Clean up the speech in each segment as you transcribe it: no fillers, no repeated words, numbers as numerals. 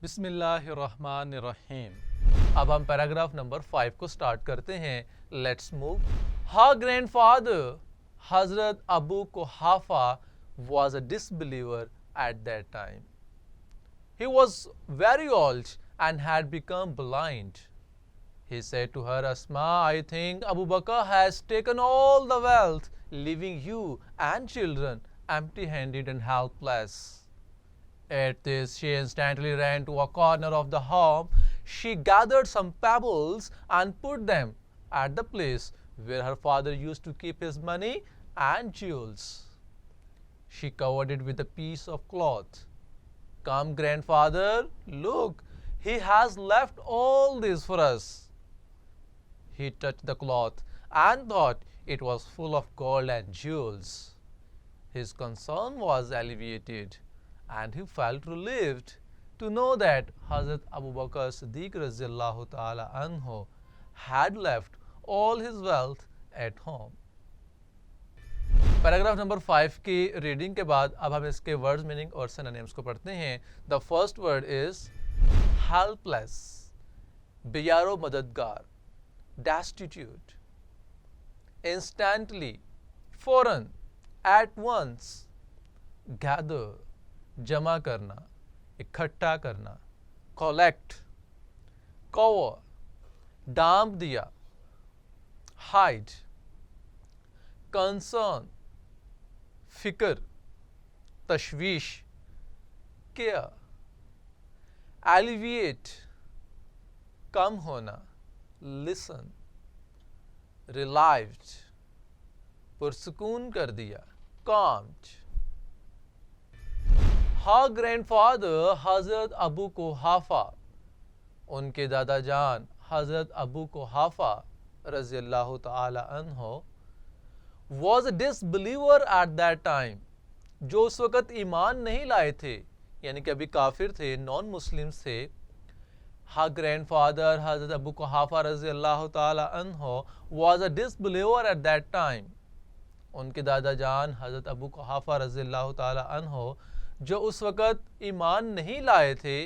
बिस्मिल्लाहिर्रहमानिर्रहीम। अब हम पैराग्राफ नंबर 5 को स्टार्ट करते हैं। Let's move. Her grandfather Hazrat Abu कुहाफा was a disbeliever at that time. He was very old and had become blind. He said to her, Asma, I think Abu Bakr has taken all the wealth, leaving you and children empty-handed and helpless. At this, she instantly ran to a corner of the home. She gathered some pebbles and put them at the place where her father used to keep his money and jewels. She covered it with a piece of cloth. Come, grandfather, look, he has left all this for us. He touched the cloth and thought it was full of gold and jewels. His concern was alleviated, and he felt relieved to know that Hazrat Abu Bakr Siddiq Raziyallahu Ta'ala Anhu had left all his wealth at home. Paragraph number 5 की reading के बाद अब हम इसके words meaning और synonyms को पढ़ते हैं। The first word is helpless, बेयारो मददगार, डेस्टिट्यूट। इंस्टेंटली, फौरन, एट वंस, गैदर, जमा करना, इकट्ठा करना, कलेक्ट, कवर, डांप दिया, हाइड, कंसर्न, फिक्र, तशवीश, केयर, एलिविएट, कम होना, लिसन, रिलाइव्ड, पुरसुकून कर दिया, calmed. Her grandfather हजरत अबू कुहाफा, उनके दादा जान हजरत अबू कुहाफा रज़ियल्लाहु ताला अन्हो was a disbeliever at that time, जो उस वक़्त ईमान नहीं लाए थे, यानी कि अभी काफिर थे, नॉन मुस्लिम्स थे। Her grandfather हजरत अबू कुहाफा रज़ियल्लाहु ताला अन्हो was a disbeliever at that time. उनके दादा जान हजरत अबू कुहाफा रज़ियल्लाहु ताला अन्हो जो उस वक़्त ईमान नहीं लाए थे,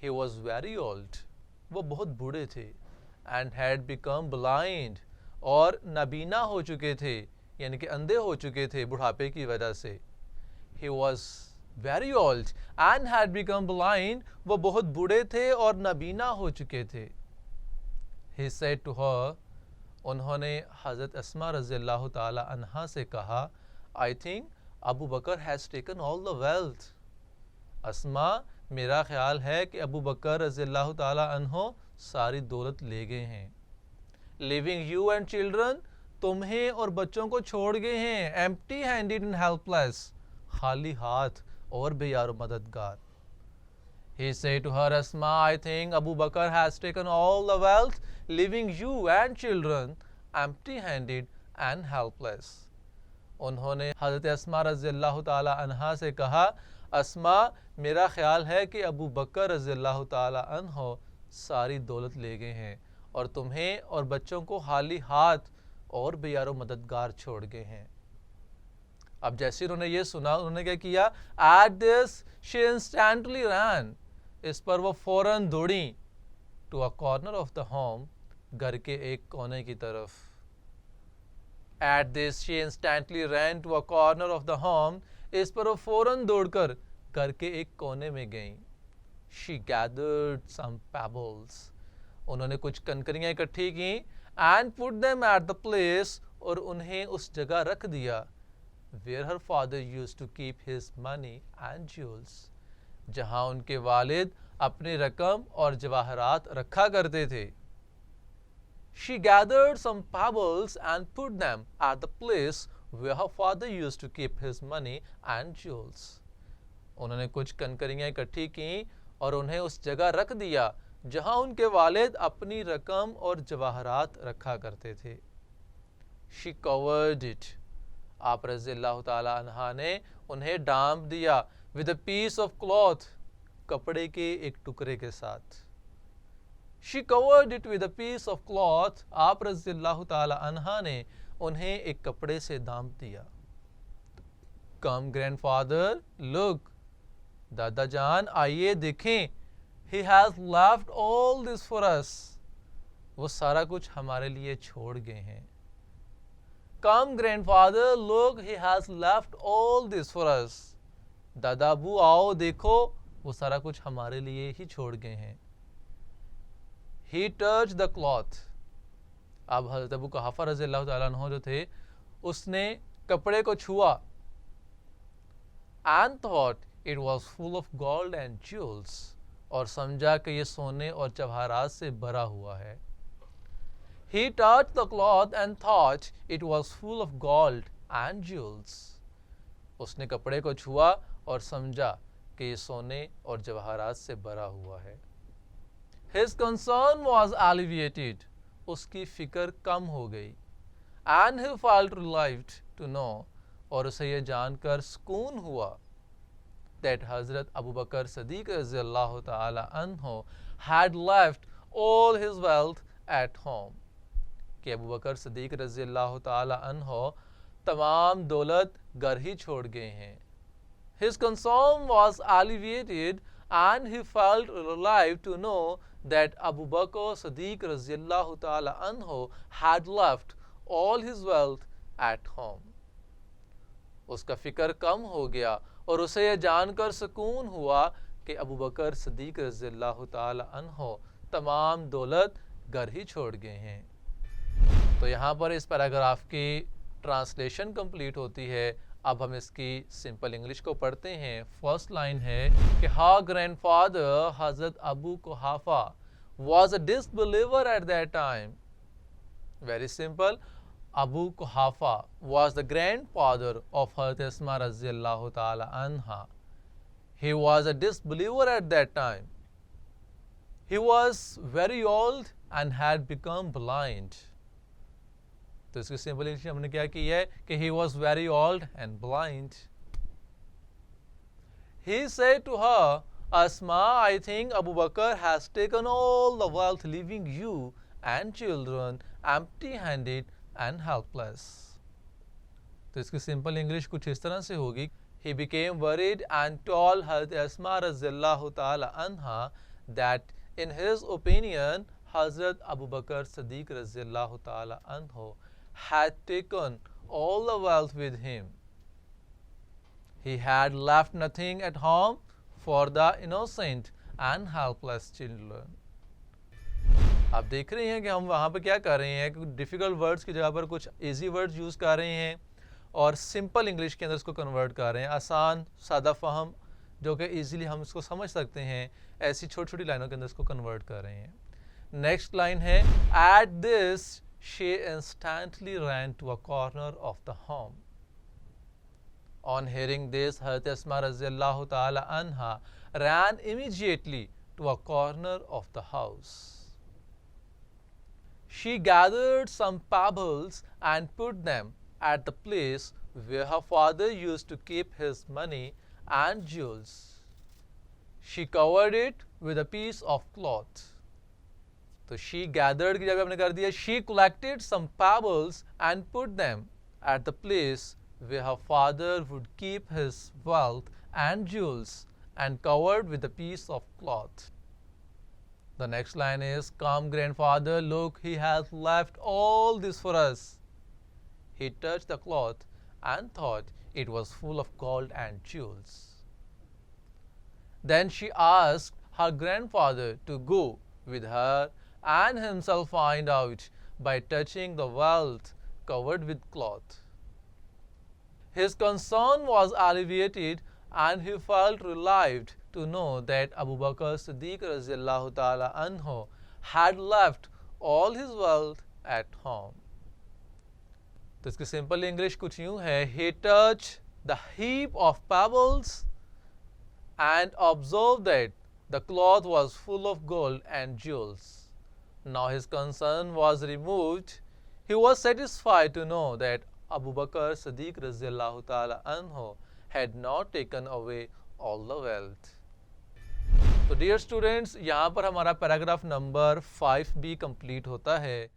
he was very old, वो बहुत बूढ़े थे, and had become blind, और नाबीना हो चुके थे, यानी कि अंधे हो चुके थे बुढ़ापे की वजह से। He was very old and had become blind, वो बहुत बूढ़े थे और नाबीना हो चुके थे। He said to her, उन्होंने हज़रत अस्मा रज़ियल्लाहु ताला अन्हा से कहा, I think Abu Bakr has taken all the wealth. Asma, मेरा ख्याल है कि अबू बकर रज़ियल्लाहु ताला अन्हो सारी दौलत ले गए हैं। लिविंग यू एंड चिल्ड्रन, तुम्हें और बच्चों को छोड़ गए हैं। एम्प्टी हैंडेड एंड हेल्पलेस, खाली हाथ और बेयार मददगार। He said to her, Asma, I think Abu Bakr has taken all the wealth, leaving you and children empty-handed and helpless. उन्होंने हज़रत अस्मा रज़ियल्लाहु ताला अन्हा से कहा, अस्मा, मेरा ख्याल है कि अबू बकर रज़ियल्लाहु ताला अन्हो सारी दौलत ले गए हैं और तुम्हें और बच्चों को खाली हाथ और बेयारो मददगार छोड़ गए हैं। अब जैसे उन्होंने ये सुना, उन्होंने क्या किया? At this she instantly ran, इस पर वो फौरन दौड़ी, to a corner of the home, घर के एक कोने की तरफ। At this she instantly ran to a corner of the home, इस पर वो फौरन दौड़कर घर के एक कोने में गई। शी गैदर्ड सम पेबल्स, उन्होंने कुछ कंकरियां इकट्ठी की, and put them at the place, और उन्हें उस जगह रख दिया, where her father used to keep his money and jewels, जहां उनके वालिद अपनी रकम और जवाहरात रखा करते थे। She gathered some pebbles and put them at the place where her father used to keep his money and jewels. उन्होंने कुछ कंकरियां इकट्ठी की और उन्हें उस जगह रख दिया जहां उनके वालिद अपनी रकम और जवाहरात रखा करते थे। She covered it, आप रज़ियल्लाहु ताला अन्हा ने उन्हें डांप दिया, with a piece of cloth, कपड़े के एक टुकड़े के साथ। She covered it with a piece of cloth, आप रज़ियल्लाहु ताला अन्हा ने उन्हें एक कपड़े से डांप दिया। Come grandfather, look, दादा जान आइए देखें, He has left all this for us. वो सारा कुछ हमारे लिए छोड़ गए हैं. Come grandfather, look, he has left all this for us. दादा अबू आओ देखो, वो सारा कुछ हमारे लिए ही छोड़ गए हैं. He touched the cloth. अब हज़रत अबू कुहाफा रज़ी अल्लाह ताला अन्हु जो थे उसने कपड़े को छुआ. And thought it was full of gold and jewels. और समझा कि ये सोने और जवाहरात से भरा हुआ है. He touched the cloth and thought it was full of gold and jewels. उसने कपड़े को छुआ और समझा कि ये सोने और जवाहरात से भरा हुआ है. His concern was alleviated. उसकी फिक्र कम हो गई. And he felt relieved to know. और उसे ये जानकर सुकून हुआ that हज़रत अबू बकर सदीक रज़ी अल्लाह ताला अन्हो had left all his wealth at home. कि अबू बकर सदीक रज़ी अल्लाह ताला अन्हो तमाम दौलत घर ही छोड़ गए हैं. His concern was alleviated and he felt relieved to know that Abu Bakr Siddiq radiallahu ta'ala anhu had left all his wealth at home. उसका फिक्र कम हो गया और उसे यह जानकर सुकून हुआ कि अबू बकर सिद्दीक रज़ियल्लाहु ताला अन्हो तमाम दौलत घर ही छोड़ गए हैं. तो यहाँ पर इस पैराग्राफ की ट्रांसलेशन कंप्लीट होती है. अब हम इसकी सिंपल इंग्लिश को पढ़ते हैं. फर्स्ट लाइन है कि हर ग्रैंडफादर हज़रत Abu कुहाफा was a disbeliever at that time. Very simple. Abu Kuhafa was the grandfather of Hazrat Asma radhiyallahu ta'ala anha. He was a disbeliever at that time. He was very old and had become blind. तो इसकी simple English हमने क्या की है कि he was very old and blind. He said to her, Asma, I think Abu Bakr has taken all the wealth, leaving you and children empty-handed and helpless. तो इसकी simple English कुछ इस तरह से होगी. He became worried and told Hazrat Asma radhiyallahu ta'ala anha that in his opinion Hazrat Abu Bakr Siddiq radhiyallahu ta'ala anhu had taken all the wealth with him. He had left nothing at home for the innocent and helpless children. आप देख रहे हैं कि हम वहाँ पर क्या कर रहे हैं कि डिफ़िकल्ट वर्ड्स की जगह पर कुछ इजी वर्ड्स यूज़ कर रहे हैं और सिंपल इंग्लिश के अंदर इसको कन्वर्ट कर रहे हैं. आसान सादा फहम जो कि इजीली हम इसको समझ सकते हैं, ऐसी छोटी छोटी लाइनों के अंदर इसको कन्वर्ट कर रहे हैं. नेक्स्ट लाइन है, at this she instantly ran to a corner of the home. On hearing this, Hazrat Asma radhiyallahu ta'ala anha ran immediately to a corner of the house. She gathered some pebbles and put them at the place where her father used to keep his money and jewels. She covered it with a piece of cloth. तो she gathered की जगह हमने कर दिया she collected some pebbles and put them at the place where her father would keep his wealth and jewels and covered with a piece of cloth. The next line is, come grandfather, look, he has left all this for us. He touched the cloth and thought it was full of gold and jewels. Then she asked her grandfather to go with her and himself find out by touching the wealth covered with cloth. His concern was alleviated and he felt relieved to know that Abu Bakr Siddiq radhiyallahu ta'ala anhu had left all his wealth at home. तो इसकी simple English कुछ यूं है, he touched the heap of pebbles and observed that the cloth was full of gold and jewels. Now his concern was removed. He was satisfied to know that Abu Bakr Siddiq radhiyallahu ta'ala anhu had not taken away all the wealth. तो dear students, यहाँ पर हमारा paragraph number 5 भी complete होता है.